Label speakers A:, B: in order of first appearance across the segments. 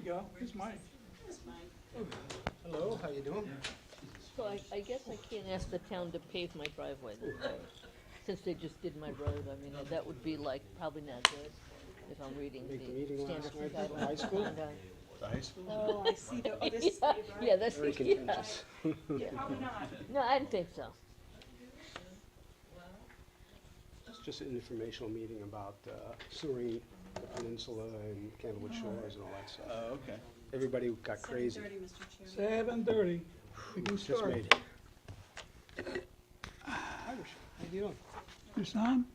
A: go. Here's Mike.
B: Hello, how you doing?
C: So I guess I can't ask the town to pave my driveway this way, since they just did my road. I mean, that would be like probably not good if I'm reading
B: Make the
C: the
B: meeting
C: standards
B: last
C: and
B: night at the
C: guidelines.
B: high school?
D: The high school?
E: Oh, I see, this,
C: Yeah, yeah, that's,
B: Very
C: yeah,
B: contentious.
C: yeah.
E: probably not.
C: No, I didn't think so.
B: It's just an informational meeting about sewering the peninsula and Candlewood Shores and all that stuff.
D: Oh, okay.
B: Everybody got crazy.
E: 7:30, Mr. Chairman.
A: 7:30. We can
B: Just
A: start.
B: made it. Hi, Michelle. How you doing?
A: This on?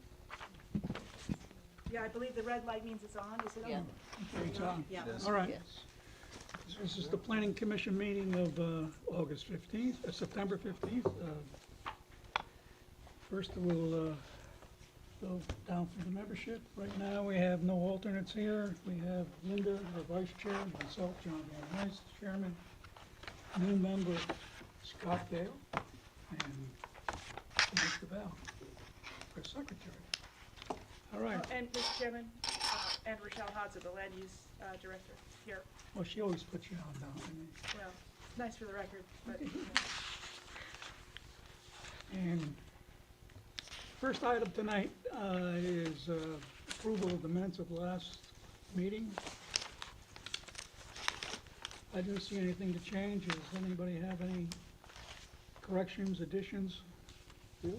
E: Yeah, I believe the red light means it's on, is it on?
C: Yeah.
A: Okay, it's on.
E: Yeah.
D: Yes.
A: All right.
C: Yes.
A: This is the planning commission meeting of August 15th, September 15th. First, we'll go down through the membership. Right now, we have no alternates here. We have Linda, our vice chair, myself, John Van Rice, chairman, new member Scott Dale, and Mike DeVal for secretary. All right.
E: Oh, and Mr. Chairman, and Rochelle Hodson, the land use director, here.
A: Well, she always puts you on down. I mean.
E: Well, nice for the record, but,
A: And first item tonight is approval of the minutes of the last meeting. I didn't see anything to change. Does anybody have any corrections, additions?
B: No?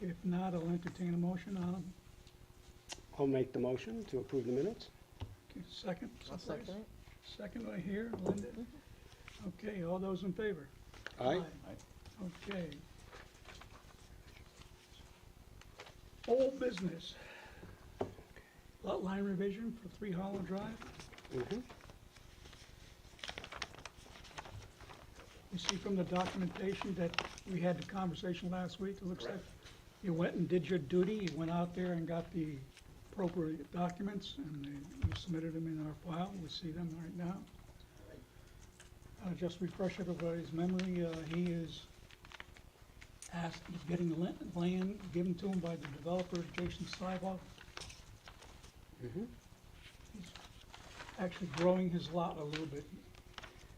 A: If not, I'll entertain a motion on them.
B: I'll make the motion to approve the minutes.
A: Okay, second,
C: I'll
A: someplace?
C: second it.
A: Second right here, Linda. Okay, all those in favor?
B: Aye?
A: Okay. Old business. Lot line revision for 3 Holland Drive.
B: Mm-hmm.
A: You see from the documentation that we had the conversation last week, it looks like you went and did your duty. You went out there and got the appropriate documents, and you submitted them in our file. We see them right now. Just refresh everybody's memory, he is he's getting the land given to him by the developer, Jason Slyboff.
B: Mm-hmm.
A: He's actually growing his lot a little bit.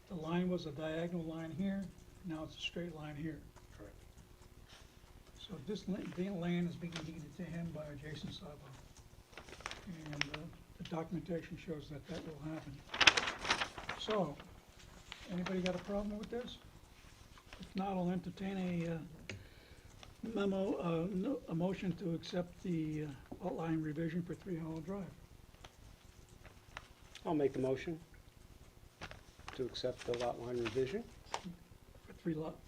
A: The line was a diagonal line here, now it's a straight line here.
B: Correct.
A: So this land is being deeded to him by Jason Slyboff. And the documentation shows that that will happen. So, anybody got a problem with this? If not, I'll entertain a motion to accept the outline revision for 3 Hollow Drive.
B: I'll make the motion to accept the lot line revision.
A: For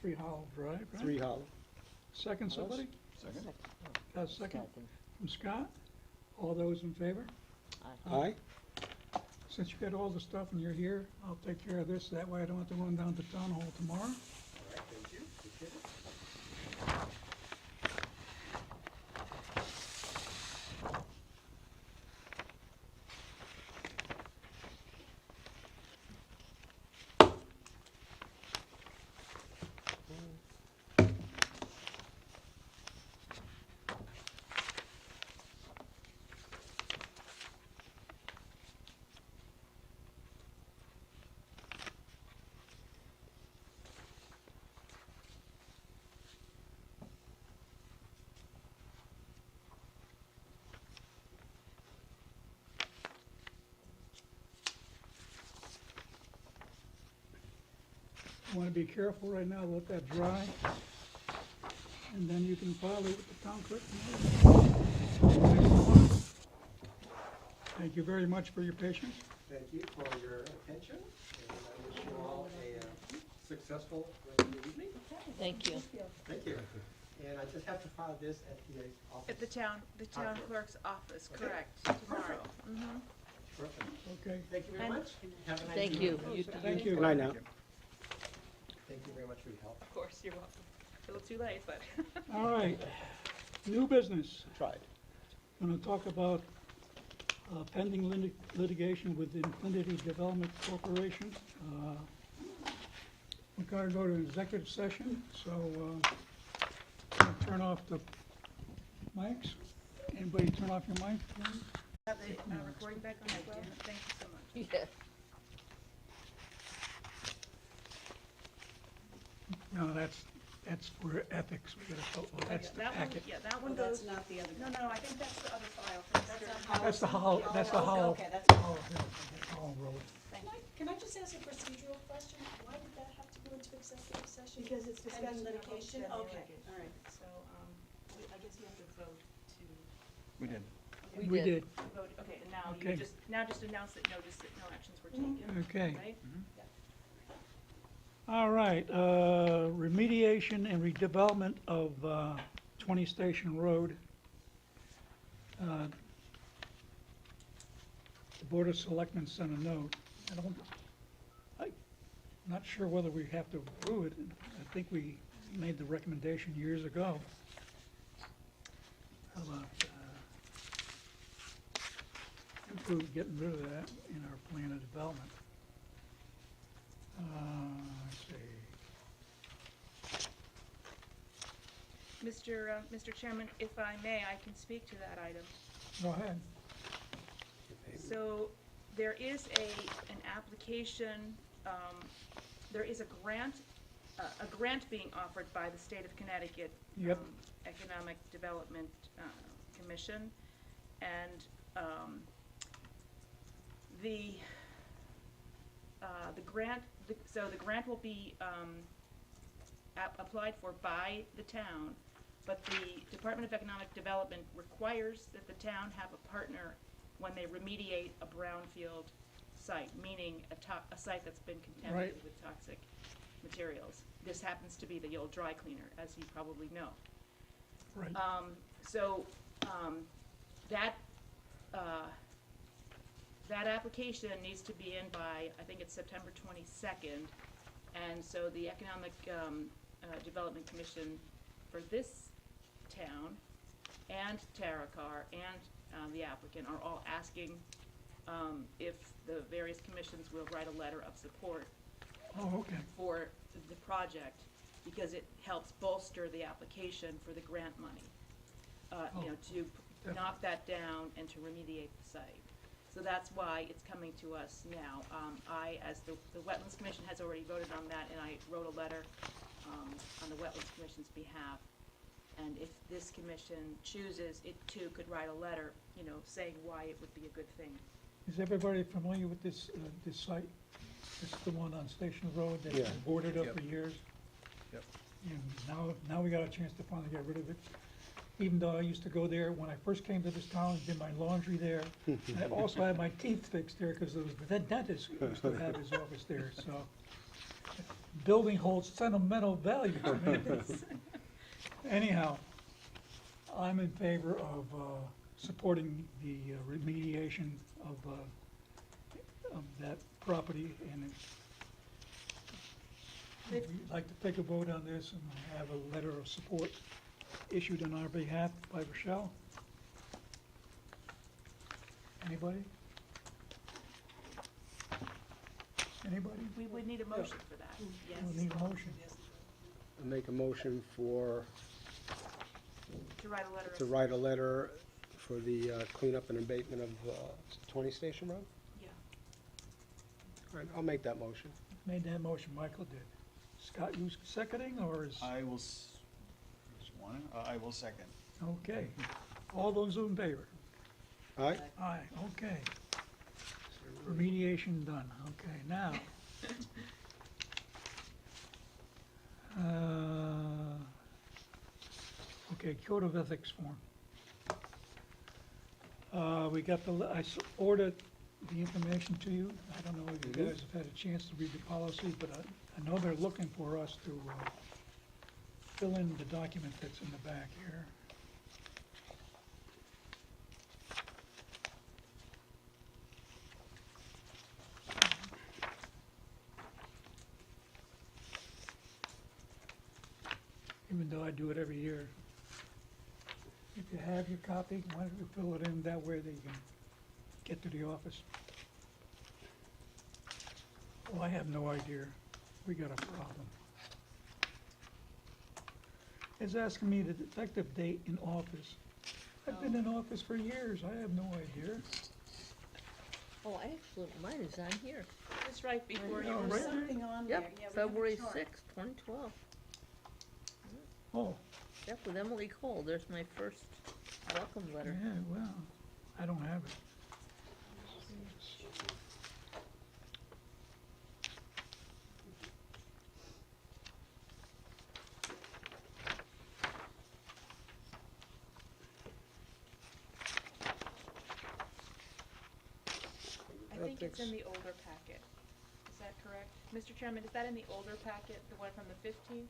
A: 3 Hollow Drive, right?
B: 3 Hollow.
A: Second, somebody?
D: Second?
A: Got a second
C: Second.
A: from Scott? All those in favor?
B: Aye?
A: Since you got all the stuff and you're here, I'll take care of this. That way I don't have to run down to town hall tomorrow.
B: All right, thank you. Appreciate it.
A: You want to be careful right now, let that dry. And then you can file it with the town clerk tomorrow. Thank you very much for your patience.
F: Thank you for your attention, and I wish you all a successful rest of the evening.
C: Thank you.
F: Thank you. And I just have to file this at the office.
E: at the town
F: Town
E: clerk's office,
F: Okay.
E: correct, tomorrow.
F: Perfect.
A: Okay,
F: Thank you very
E: And-
F: much. Have a nice
C: Thank
F: evening.
C: you.
A: thank you.
B: Good night now.
F: Thank you very much for your help.
E: Of course, you're welcome. A little too late, but.
A: All right, new business.
B: Tried.
A: I'm going to talk about pending litigation with Infinity Development Corporation. We're going to go to executive session, so I'll turn off the mics. Anybody turn off your mic, please?
E: Have the recording back on as well? Thank you so much.
C: Yeah.
A: No, that's for ethics, we gotta, well, that's the
E: That one,
A: packet.
E: yeah, that one
D: Oh, that's
E: goes,
D: not the other.
E: no, I think that's the other file. from Mr.
A: That's the hollow, that's the hollow.
D: Okay, that's.
A: Hollow bill, hollow road.
E: Thank you.
G: Can I just ask a procedural question? Why did that have to go into executive session?
D: Because it's
G: Pending
D: discussing
G: litigation? Okay, all right.
E: So, I guess you have to vote to.
H: We did.
E: Okay,
A: We did,
E: vote, okay, and now
A: Okay.
E: you just announce that no actions were taken,
A: okay.
E: right?
A: All right, remediation and redevelopment of 20 Station Road. The Board of Selectmen sent a note. I'm not sure whether we have to approve it. I think we made the recommendation years ago. How about improve getting rid of that in our plan of development? Let's see.
E: Mr. Chairman, if I may, I can speak to that item.
A: Go ahead.
E: So there is an application, there is a grant being offered by the state of Connecticut.
A: Yep.
E: Economic Development Commission, and the grant, so the grant will be applied for by the town, but the Department of Economic Development requires that the town have a partner when they remediate a brownfield site, meaning a site that's been contaminated
A: Right.
E: with toxic materials. This happens to be the old dry cleaner, as you probably know.
A: Right.
E: That application needs to be in by, I think it's September 22nd, and so the Economic Development Commission for this town and Taracar and the applicant are all asking if the various commissions will write a letter of support
A: Oh, okay.
E: for the project, because it helps bolster the application for the grant money, to knock that down and to remediate the site. So that's why it's coming to us now. I, as the Wetlands Commission has already voted on that, and I wrote a letter on the Wetlands Commission's behalf. And if this commission chooses, it too could write a letter, saying why it would be a good thing.
A: Is everybody familiar with this site? This is the one on Station Road that's
B: Yeah.
A: been boarded up
H: Yep.
A: for years?
H: Yep.
A: And now we got a chance to finally get rid of it. Even though I used to go there when I first came to this town and did my laundry there. I also had my teeth fixed there because the dentist used to have his office there, so. Building holds sentimental value to me. Anyhow, I'm in favor of supporting the remediation of that property, and if you'd like to take a vote on this and have a letter of support issued on our behalf by Rochelle? Anybody? Anybody?
E: We would need a motion for that, yes.
A: We'll need a motion.
B: I make a motion for,
E: To write a letter of.
B: to write a letter for the cleanup and abatement of 20 Station Road?
E: Yeah.
B: All right, I'll make that motion.
A: Made that motion, Michael did. Scott, you seconding, or is?
H: I will, I will second.
A: Okay. All those in favor?
B: All right?
A: Aye, okay. Remediation done, okay, now. Okay, Code of Ethics form. We got I ordered the information to you. I don't know if you guys have had a chance to read the policy, but I know they're looking for us to fill in the document that's in the back here. Even though I do it every year. If you have your copy, why don't you fill it in, that way they can get to the office. Oh, I have no idea. We got a problem. It's asking me the effective date in office. I've been in office for years, I have no idea.
C: Oh, actually, mine is on here.
E: It's right before you.
A: know,
D: There's
A: right
D: something on there.
C: Yep,
D: Yeah, we have a
C: February
D: chart.
C: 6th, 2012.
A: Oh,
C: Yep, with Emily Cole, there's my first welcome letter.
A: yeah, well, I don't have it.
E: I think it's in the older packet. Is that correct? Mr. Chairman, is that in the older packet, the one from the 15th?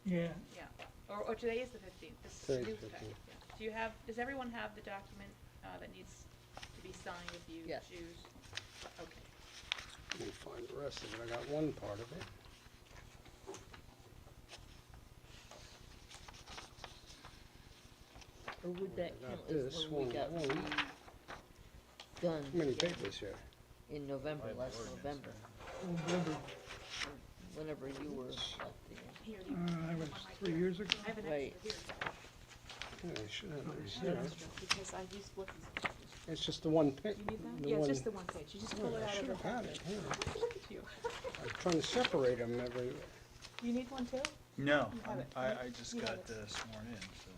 A: Yeah,
E: Yeah, or today is the 15th, this
B: Today's
E: new
B: 15th.
E: packet, yeah. Do you have, does everyone have the document that needs to be signed if you
C: Yes.
E: choose? Okay.
B: Let me find the rest of it. I got one part of it.
C: Or would that
B: I got
C: count as
B: this
C: when we
B: one
C: got
B: alone.
C: done
B: How many papers here?
C: in November, last November,
A: November,
C: whenever you were left again?
E: Here,
A: that was 3 years ago.
E: I have an
C: Right.
E: extra here.
B: Yeah, I should have these
E: I have an
B: here.
E: extra, because I used what,
B: It's just the one page.
E: you need that? Yeah, it's just the one page, you just pull it
B: I
E: out of
B: should
E: the
B: have had
E: packet.
B: it here.
E: Look at you.
B: I'm trying to separate them every,
E: You need one too?
H: No,
E: You have it,
H: I
E: right?
H: just
E: You have
H: got
E: it.
H: sworn in, so.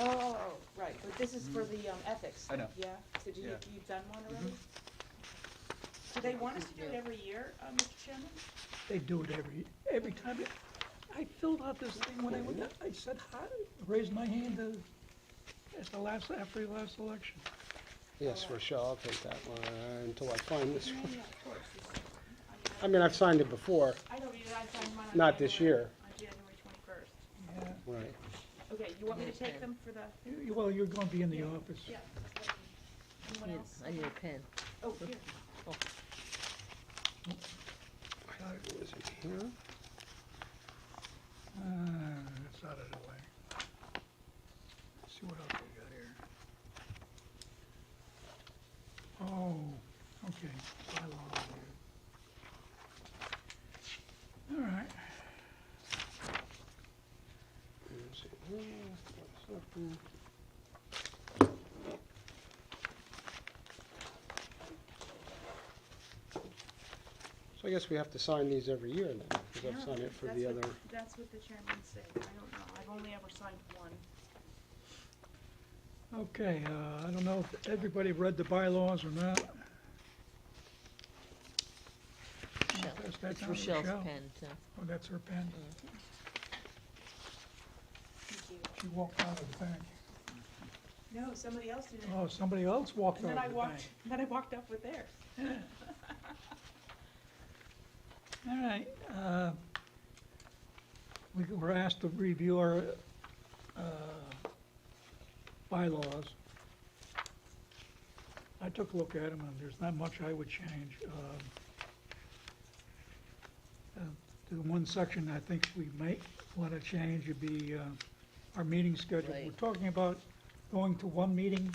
E: Oh, right, but this is for the ethics.
H: I know.
E: Yeah, so
H: Yeah.
E: you've done one already? Do they want us to do it every year, Mr. Chairman?
A: They do it every time. I filled out this thing when I went, I said, hi, raised my hand after the last election.
B: yes, Rochelle, I'll take that one until I find this
E: Yeah,
B: one.
E: yeah, of course.
B: I mean, I've signed it before,
E: I don't need it, I signed mine on
B: not this
E: January-
B: year.
E: On January 21st.
A: Yeah.
B: Right.
E: Okay, you want me to take them for the,
A: Well, you're gonna be in the office.
E: yeah. Anyone else?
C: I need a pen.
E: Oh, here.
B: I thought it was in here.
A: It's out of the way. Let's see what else we got here. Oh, okay, bylaws. All right,
B: Let's see here, what's up here? So I guess we have to sign these every year then, because I've
E: Yeah,
B: signed it for
E: that's
B: the
E: what-
B: other.
E: That's what the chairman said, I don't know, I've only ever signed one.
A: okay, I don't know if everybody read the bylaws or not.
C: Rochelle.
A: Pass that
C: It's
A: down to
C: Rochelle's
A: Rochelle.
C: pen, too.
A: Oh, that's her pen.
E: Thank you.
A: She walked out of the bank.
E: No, somebody else did it.
A: Oh, somebody else walked
E: And
A: out
E: then I
A: of the
E: walked,
A: bank.
E: then I walked up with theirs.
A: All right, we were asked to review our bylaws. I took a look at them, and there's not much I would change. The one section I think we might want to change would be our meeting schedule. We're
C: Right.
A: talking about going to one meeting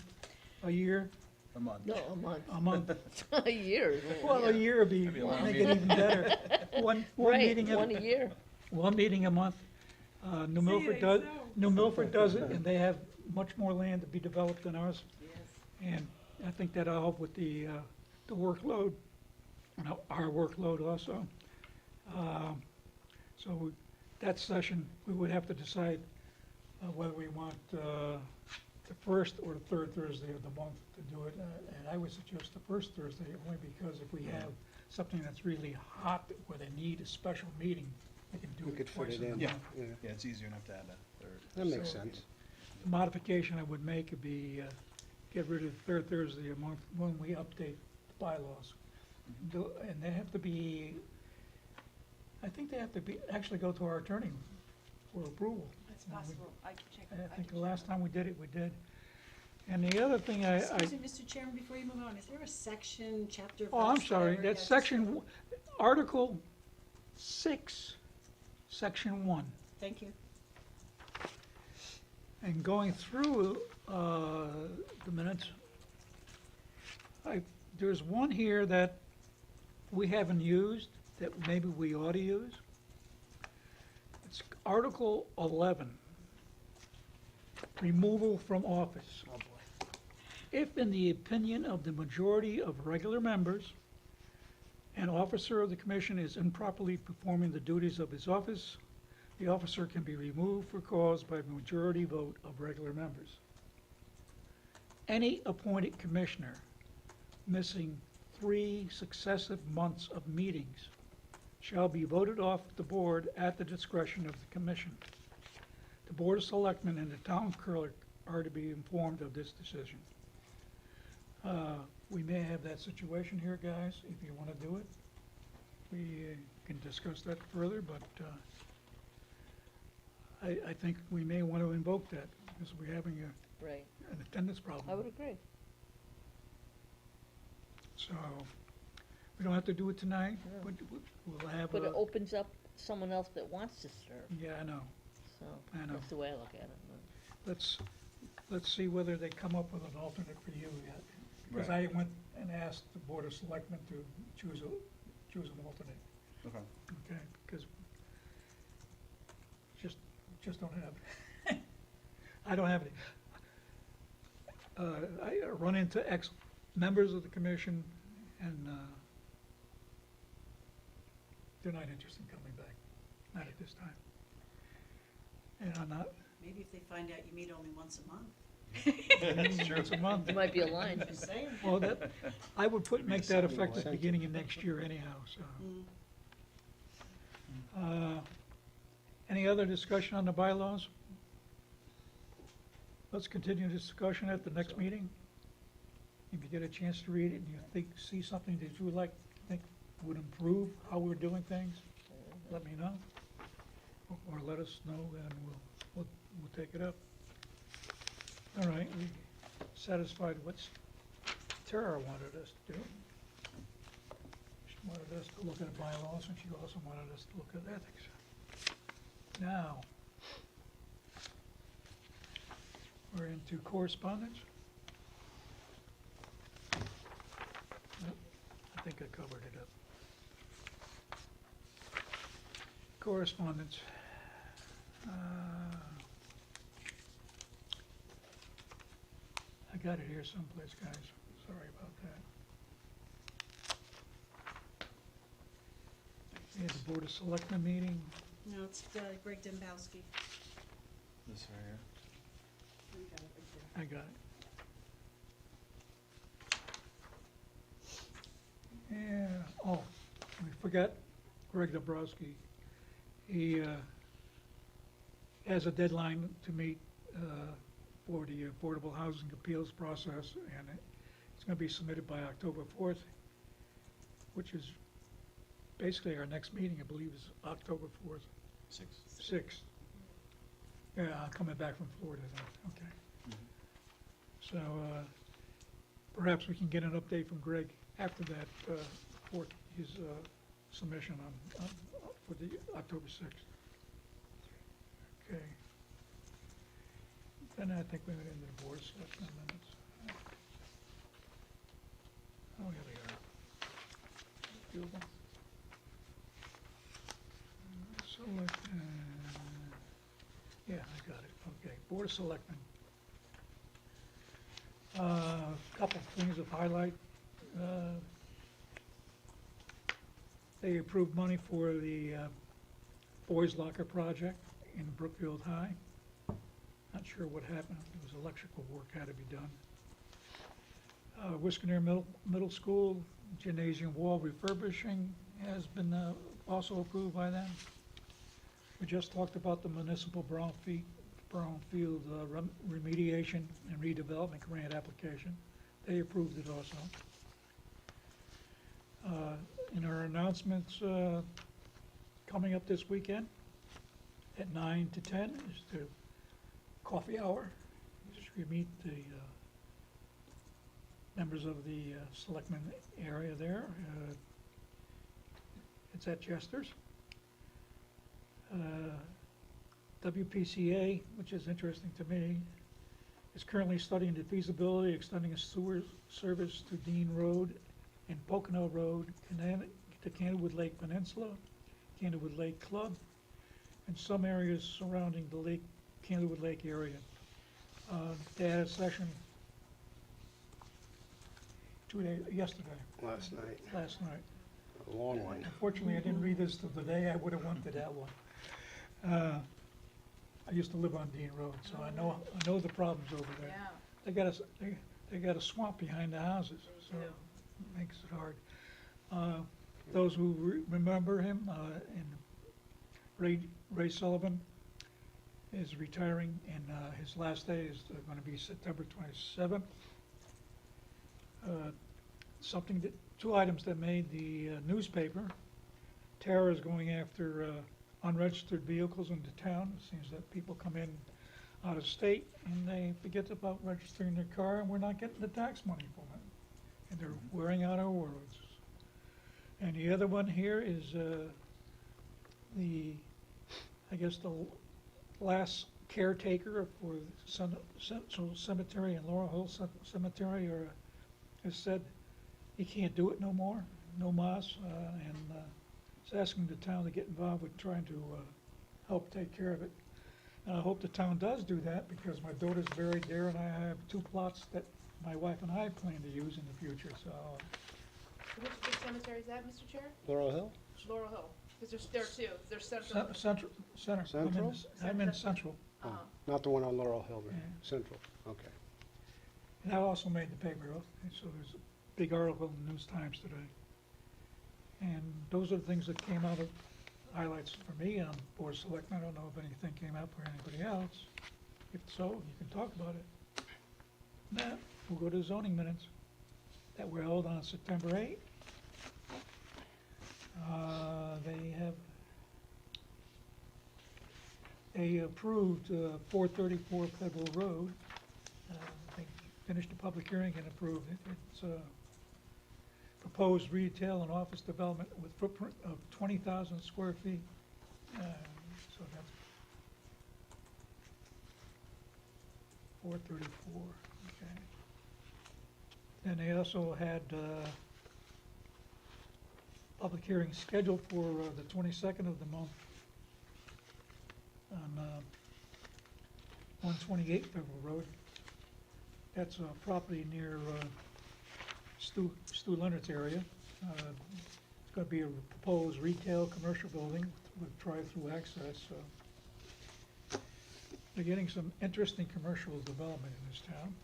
A: a year,
H: A month.
C: No, a month.
A: a month.
C: A year.
A: Well, a
C: yeah.
A: year would be,
H: That'd be a long
A: make it even better. One
C: Right,
A: meeting
C: one a year.
A: one meeting a month. New Milford does, New Milford does it, and they have much more land to be developed than ours.
E: Yes.
A: And I think that'll help with the workload, and our workload also. So that session, we would have to decide whether we want the first or the third Thursday of the month to do it. And I would suggest the first Thursday, only because if we have something that's really hot where they need a special meeting, they can do
B: We
A: it
B: could fit
A: twice
B: it
A: in a
B: in.
A: month.
H: Yeah.
B: Yeah,
H: Yeah, it's easier enough to add a third.
B: that makes
A: So-
B: sense.
A: The modification I would make would be, get rid of the third Thursday a month when we update the bylaws. And they have to be, I think they have to be, actually go to our attorney for approval.
E: It's possible, I can check.
A: I think the last time we did it, we did. And the other thing I,
G: Excuse me, Mr. Chairman, before you move on, is there a section, chapter, verse?
A: oh, I'm sorry,
G: whatever
A: that's section, Article 6, Section 1.
G: Thank you.
A: And going through the minutes, there's one here that we haven't used, that maybe we ought to use. It's Article 11, removal from office.
H: Oh, boy.
A: If in the opinion of the majority of regular members, an officer of the commission is improperly performing the duties of his office, The officer can be removed for cause by majority vote of regular members. Any appointed commissioner missing 3 successive months of meetings shall be voted off the board at the discretion of the commission. The Board of Selectmen and the town clerk are to be informed of this decision. We may have that situation here, guys, if you want to do it. We can discuss that further, but I think we may want to invoke that because we're having
C: Right,
A: an attendance problem.
C: I would agree.
A: So, we don't have to do it tonight,
C: No.
A: but we'll have,
C: But it opens up someone else that wants to serve,
A: yeah, I know.
C: so
A: I know.
C: that's the way I look at it.
A: Let's see whether they come up with an alternate for you yet. Because I went and asked the Board of Selectmen to choose an alternate,
H: Okay.
A: okay? Because just don't have, I don't have any. I run into ex-members of the commission, and they're not interested in coming back, not at this time. And I'm not,
D: Maybe if they find out you meet only once a month.
H: That's true.
A: once a month.
C: There might be a line.
D: Just saying.
A: Well, that, I would make that
B: Something
A: effective
B: like-
A: beginning of next year anyhow, so. Any other discussion on the bylaws? Let's continue this discussion at the next meeting. If you get a chance to read it and you see something that you would think would improve how we're doing things, let me know. Or let us know and we'll take it up. All right, we satisfied what Tara wanted us to do. She wanted us to look at bylaws, and she also wanted us to look at ethics. Now, we're into correspondence. Yep, I think I covered it up. Correspondence. I got it here someplace, guys. Sorry about that. We had the Board of Selectmen meeting.
D: No, it's Greg Dembowski.
H: This right here.
D: You got it right there.
A: I got it. Yeah, oh, we forgot Greg Dabrowski. He has a deadline to meet for the Affordable Housing Appeals process, and it's going to be submitted by October 4th, which is basically our next meeting, I believe, is October 4th. 6th. Yeah, I'm coming back from Florida then, okay. So perhaps we can get an update from Greg after that for his submission for the October 6th. Okay. Then I think we went into the Board of Selectmen minutes. Oh, here they are. Few of them. Yeah, I got it, okay. Board of Selectmen. Couple of things of highlight. They approved money for the boys locker project in Brookfield High. Not sure what happened, there was electrical work had to be done. Wiskaner Middle School gymnasium wall refurbishing has been also approved by them. We just talked about the municipal brownfield remediation and redevelopment grant application. They approved it also. In our announcements coming up this weekend at 9 to 10 is the coffee hour. We meet the members of the selectmen area there. It's at Chester's. WPCA, which is interesting to me, is currently studying the feasibility of extending a sewer service to Dean Road and Pocono Road to Candlewood Lake Peninsula, Candlewood Lake Club, and some areas surrounding the lake, Candlewood Lake area. They had a session yesterday,
B: Last night,
A: last night.
B: a long one.
A: Unfortunately, I didn't read this till today, I would have went to that one. I used to live on Dean Road, so I know the problems over there.
E: Yeah,
A: They got a swamp behind the houses, so
E: do.
A: it makes it hard. Those who remember him, and Ray Sullivan is retiring, and his last day is gonna be September 27th. Two items that made the newspaper. Tara is going after unregistered vehicles into town. It seems that people come in out of state and they forget about registering their car, and we're not getting the tax money from it. And they're wearing out our roads. And the other one here is I guess the last caretaker for Central Cemetery and Laurel Hill Cemetery has said he can't do it no more, no mas, and is asking the town to get involved with trying to help take care of it. And I hope the town does do that, because my daughter's buried there, and I have 2 plots that my wife and I plan to use in the future, so.
E: Which cemetery is that, Mr. Chair?
B: Laurel Hill?
E: Laurel Hill, because there's two, there's Central.
A: Center.
B: Central?
A: I'm in Central.
E: Uh-huh.
B: Not the one on Laurel Hill, then,
A: Yeah.
B: Central, okay.
A: And that also made the paper, so there's a big article in the News Times today. And those are the things that came out of highlights for me on Board of Selectmen. I don't know if anything came out for anybody else. If so, you can talk about it. Now, we'll go to zoning minutes that were held on September 8th. They approved 434 Federal Road. They finished the public hearing and approved it. It's proposed retail and office development with footprint of 20,000 square feet. So that's 434, okay. And they also had public hearing scheduled for the 22nd of the month on 128 Federal Road. That's a property near Stu Leonard's area. It's gonna be a proposed retail commercial building with drive-through access, so. They're getting some interesting commercial development in this town.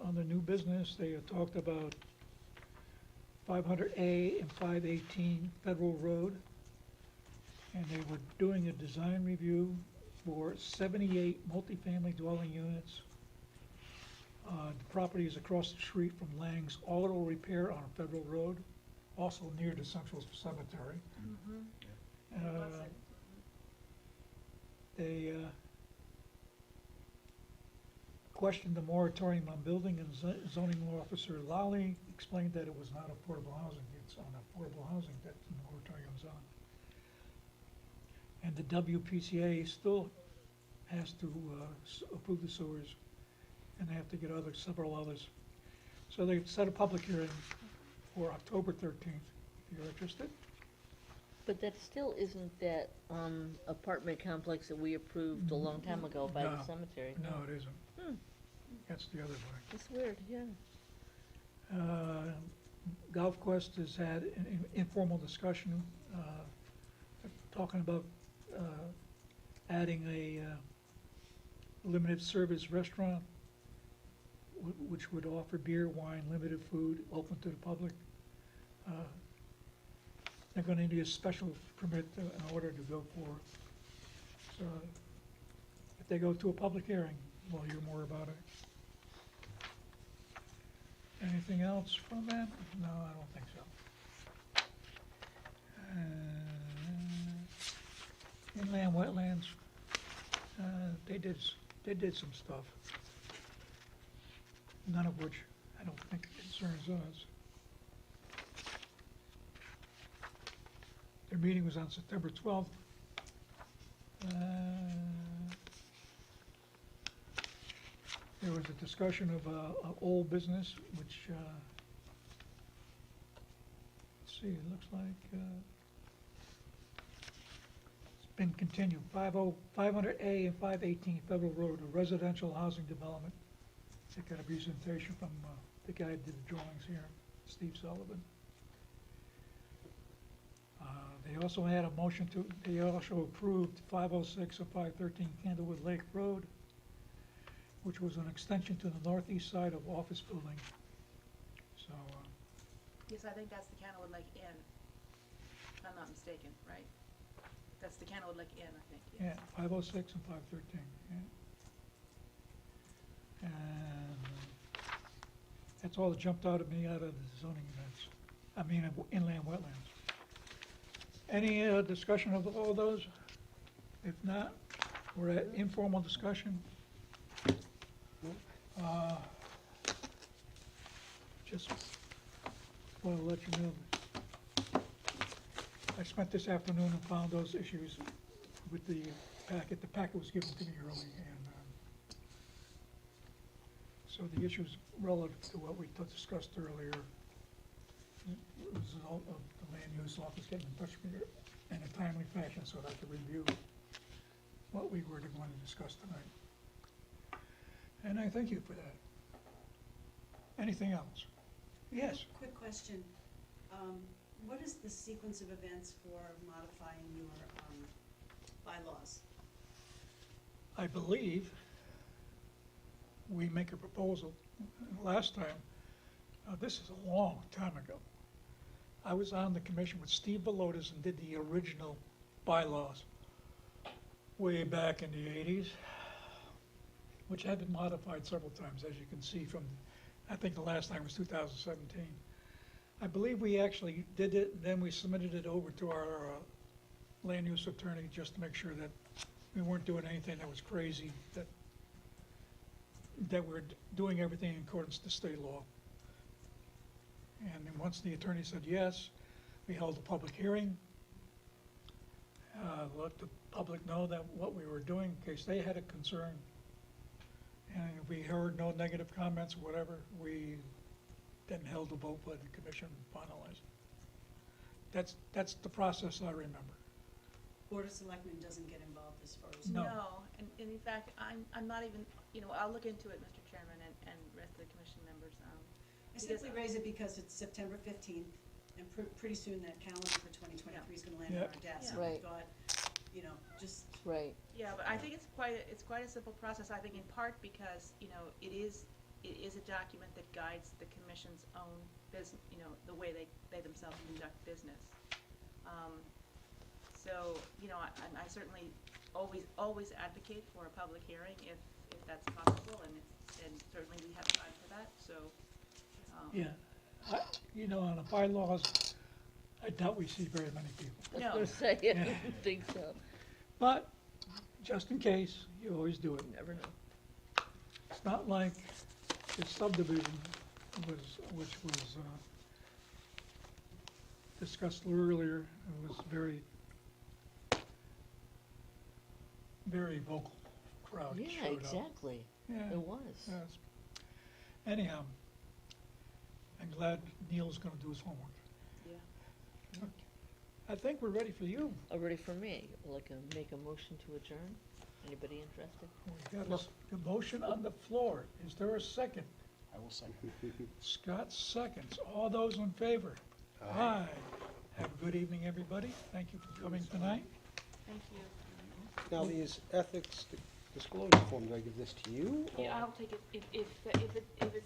A: On the new business, they talked about 500A and 518 Federal Road. And they were doing a design review for 78 multifamily dwelling units. The property is across the street from Lang's Auto Repair on Federal Road, also near the Central Cemetery. They questioned the moratorium on building, and zoning officer Lally explained that it was not affordable housing. It's on affordable housing that the moratorium's on. And the WPCA still has to approve the sewers, and they have to get several others. So they set a public hearing for October 13th, if you're interested.
C: But that still isn't that apartment complex that we approved a long time ago by the
A: No.
C: cemetery.
A: No, it isn't. That's the other one.
C: It's weird, yeah.
A: Golf Quest has had an informal discussion, talking about adding a limited service restaurant, which would offer beer, wine, limited food, open to the public. They're gonna need a special permit in order to go forward. So if they go to a public hearing, we'll hear more about it. Anything else from that? No, I don't think so. Inland wetlands, they did some stuff, none of which I don't think concerns us. Their meeting was on September 12th. There was a discussion of old business, which, let's see, it looks like it's been continued. 500A and 518 Federal Road, a residential housing development. I got a presentation from the guy who did the drawings here, Steve Sullivan. They also had a motion to, they also approved 506 of 513 Candlewood Lake Road, which was an extension to the northeast side of office building. So,
E: Yes, I think that's the Candlewood Lake Inn, if I'm not mistaken, right? That's the Candlewood Lake Inn, I think,
A: yeah,
E: yes.
A: 506 and 513, yeah. And that's all that jumped out at me out of the zoning events, I mean, of inland wetlands. Any discussion of all those? If not, we're at informal discussion. Just want to let you know, I spent this afternoon and found those issues with the packet. The packet was given to me early, and so the issues relative to what we discussed earlier, it was a result of the land use office getting in touch with me in a timely fashion so that I could review what we were going to discuss tonight. And I thank you for that. Anything else? Yes.
D: Quick question. What is the sequence of events for modifying your bylaws?
A: I believe we make a proposal. Last time, this is a long time ago, I was on the commission with Steve Belotas and did the original bylaws way back in the 80s, which had been modified several times, as you can see from, I think the last time was 2017. I believe we actually did it, and then we submitted it over to our land use attorney just to make sure that we weren't doing anything that was crazy, that we're doing everything in accordance to state law. And then once the attorney said yes, we held a public hearing, let the public know that what we were doing in case they had a concern. And if we heard no negative comments or whatever, we then held a vote by the commission and finalized. That's the process I remember.
D: Board of Selectmen doesn't get involved as far as.
A: No.
E: And in fact, I'm not even, I'll look into it, Mr. Chairman, and rest of the commission members.
D: I simply raise it because it's September 15th, and pretty soon that calendar for 2023 is gonna land on
A: Yep.
D: our desk.
E: Yeah.
D: And
C: Right.
D: we've got, just,
C: Right.
E: Yeah, but I think it's quite a simple process, I think in part because, it is a document that guides the commission's own business, the way they themselves conduct business. So, I certainly always advocate for a public hearing if that's possible, and certainly we have time for that, so.
A: Yeah, on the bylaws, I doubt we see very many people.
C: I was
E: No.
C: gonna say, I
A: Yeah.
C: didn't think so.
A: But, just in case, you always do it.
C: Never know.
A: It's not like the subdivision which was discussed earlier. It was very vocal crowd
C: Yeah,
A: showed up.
C: exactly.
A: Yeah,
C: It was.
A: yes. Anyhow, I'm glad Neil's gonna do his homework.
E: Yeah.
A: I think we're ready for you.
C: Ready for me? Like, make a motion to adjourn? Anybody interested?
A: We got a motion on the floor. Is there a second?
H: I will second.
A: Scott seconds. All those in favor? Aye. Have a good evening, everybody. Thank you for coming tonight.
E: Thank you.
B: Now, these ethics disclosure form, do I give this to you?
E: Yeah,
B: or-
E: I'll take it, if it's